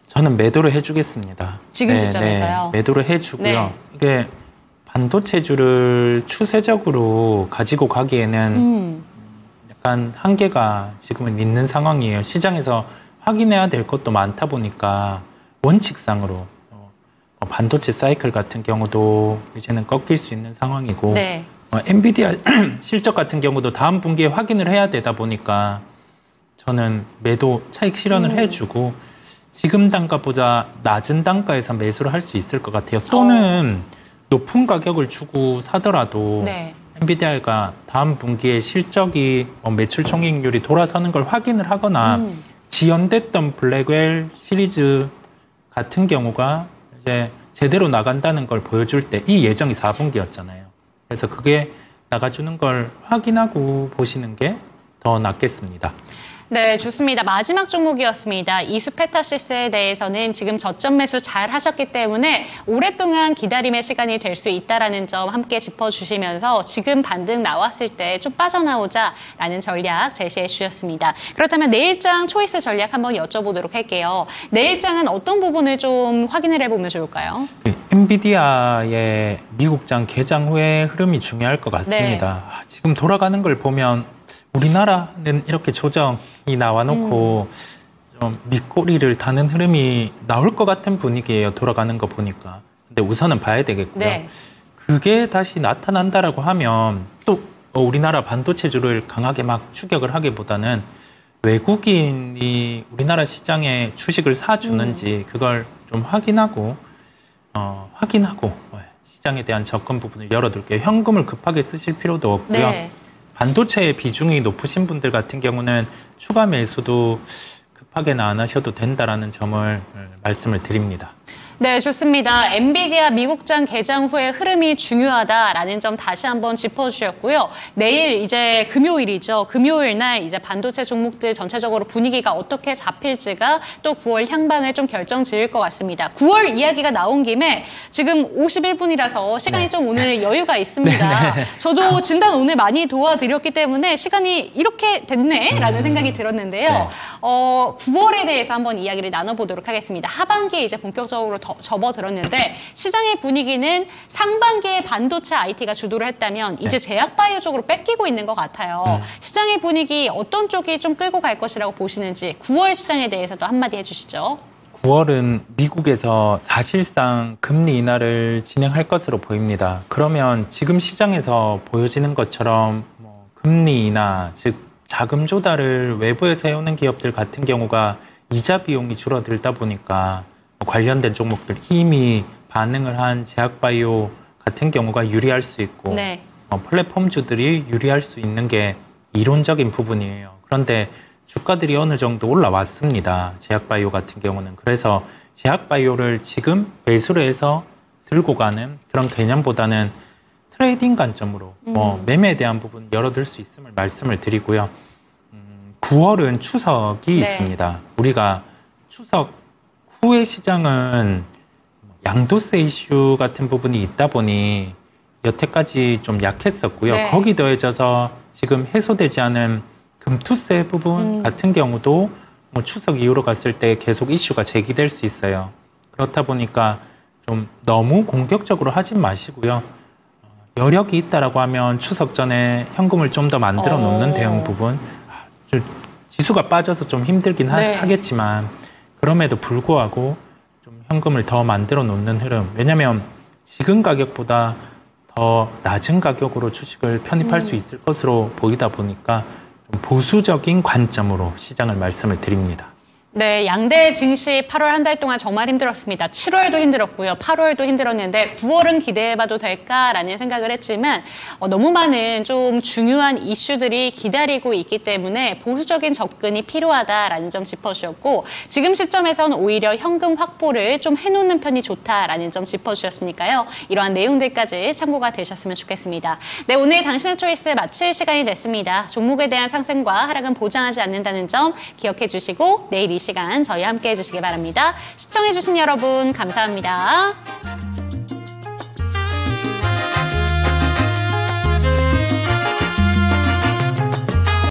저는 매도를 해주겠습니다. 지금 시점에서요? 매도를 해주고요. 네. 이게 반도체주를 추세적으로 가지고 가기에는 약간 한계가 지금은 있는 상황이에요. 시장에서 확인해야 될 것도 많다 보니까 원칙상으로 반도체 사이클 같은 경우도 이제는 꺾일 수 있는 상황이고 네. 엔비디아 실적 같은 경우도 다음 분기에 확인을 해야 되다 보니까 저는 매도 차익 실현을 해주고 지금 단가보다 낮은 단가에서 매수를 할 수 있을 것 같아요. 또는 높은 가격을 주고 사더라도 네. 엔비디아가 다음 분기에 실적이 매출 총익률이 돌아서는 걸 확인을 하거나 지연됐던 블랙웰 시리즈 같은 경우가 이제 제대로 나간다는 걸 보여줄 때 이 예정이 4분기였잖아요. 그래서 그게 나가주는 걸 확인하고 보시는 게 더 낫겠습니다. 네, 좋습니다. 마지막 종목이었습니다. 이수페타시스에 대해서는 지금 저점 매수 잘 하셨기 때문에 오랫동안 기다림의 시간이 될 수 있다는 점 함께 짚어주시면서 지금 반등 나왔을 때 좀 빠져나오자라는 전략 제시해 주셨습니다. 그렇다면 내일장 초이스 전략 한번 여쭤보도록 할게요. 내일장은 어떤 부분을 좀 확인을 해보면 좋을까요? 엔비디아의 미국장 개장 후의 흐름이 중요할 것 같습니다. 지금 돌아가는 걸 보면 우리나라는 이렇게 조정이 나와놓고 좀 밑꼬리를 다는 흐름이 나올 것 같은 분위기예요. 돌아가는 거 보니까. 근데 우선은 봐야 되겠고요. 네. 그게 다시 나타난다라고 하면 또 우리나라 반도체주를 강하게 막 추격을 하기보다는 외국인이 우리나라 시장에 주식을 사주는지 그걸 좀 확인하고 시장에 대한 접근 부분을 열어둘게요. 현금을 급하게 쓰실 필요도 없고요. 네. 반도체의 비중이 높으신 분들 같은 경우는 추가 매수도 급하게는 안 하셔도 된다라는 점을 말씀을 드립니다. 네, 좋습니다. 엔비디아 미국장 개장 후의 흐름이 중요하다라는 점 다시 한번 짚어주셨고요. 내일 이제 금요일이죠. 금요일 날 이제 반도체 종목들 전체적으로 분위기가 어떻게 잡힐지가 또 9월 향방을 좀 결정 지을 것 같습니다. 9월 이야기가 나온 김에 지금 51분이라서 시간이 좀 오늘 여유가 있습니다. 저도 진단 오늘 많이 도와드렸기 때문에 시간이 이렇게 됐네라는 생각이 들었는데요. 9월에 대해서 한번 이야기를 나눠보도록 하겠습니다. 하반기에 이제 본격적으로 접어들었는데 시장의 분위기는 상반기에 반도체 IT가 주도를 했다면 이제 제약바이오 쪽으로 뺏기고 있는 것 같아요. 시장의 분위기 어떤 쪽이 좀 끌고 갈 것이라고 보시는지 9월 시장에 대해서도 한마디 해주시죠. 9월은 미국에서 사실상 금리 인하를 진행할 것으로 보입니다. 그러면 지금 시장에서 보여지는 것처럼 금리 인하, 즉 자금 조달을 외부에서 해오는 기업들 같은 경우가 이자 비용이 줄어들다 보니까 관련된 종목들 이미 반응을 한 제약바이오 같은 경우가 유리할 수 있고 네. 플랫폼주들이 유리할 수 있는 게 이론적인 부분이에요. 그런데 주가들이 어느 정도 올라왔습니다. 제약바이오 같은 경우는. 그래서 제약바이오를 지금 매수를 해서 들고 가는 그런 개념보다는 트레이딩 관점으로 매매에 대한 부분 열어둘 수 있음을 말씀을 드리고요. 9월은 추석이 네. 있습니다. 우리가 추석 후의 시장은 양도세 이슈 같은 부분이 있다 보니 여태까지 좀 약했었고요. 네. 거기 더해져서 지금 해소되지 않은 금투세 부분 같은 경우도 추석 이후로 갔을 때 계속 이슈가 제기될 수 있어요. 그렇다 보니까 좀 너무 공격적으로 하진 마시고요. 여력이 있다라고 하면 추석 전에 현금을 좀 더 만들어 놓는 대응 부분. 지수가 빠져서 좀 힘들긴 네. 하겠지만 그럼에도 불구하고 좀 현금을 더 만들어 놓는 흐름. 왜냐하면 지금 가격보다 더 낮은 가격으로 주식을 편입할 수 있을 것으로 보이다 보니까 좀 보수적인 관점으로 시장을 말씀을 드립니다. 네, 양대 증시 8월 한 달 동안 정말 힘들었습니다. 7월도 힘들었고요. 8월도 힘들었는데 9월은 기대해봐도 될까라는 생각을 했지만 너무 많은 좀 중요한 이슈들이 기다리고 있기 때문에 보수적인 접근이 필요하다라는 점 짚어주셨고 지금 시점에서는 오히려 현금 확보를 좀 해놓는 편이 좋다라는 점 짚어주셨으니까요. 이러한 내용들까지 참고가 되셨으면 좋겠습니다. 네, 오늘 당신의 초이스 마칠 시간이 됐습니다. 종목에 대한 상승과 하락은 보장하지 않는다는 점 기억해 주시고 내일 이 시간 저희 함께 해주시기 바랍니다. 시청해주신 여러분 감사합니다.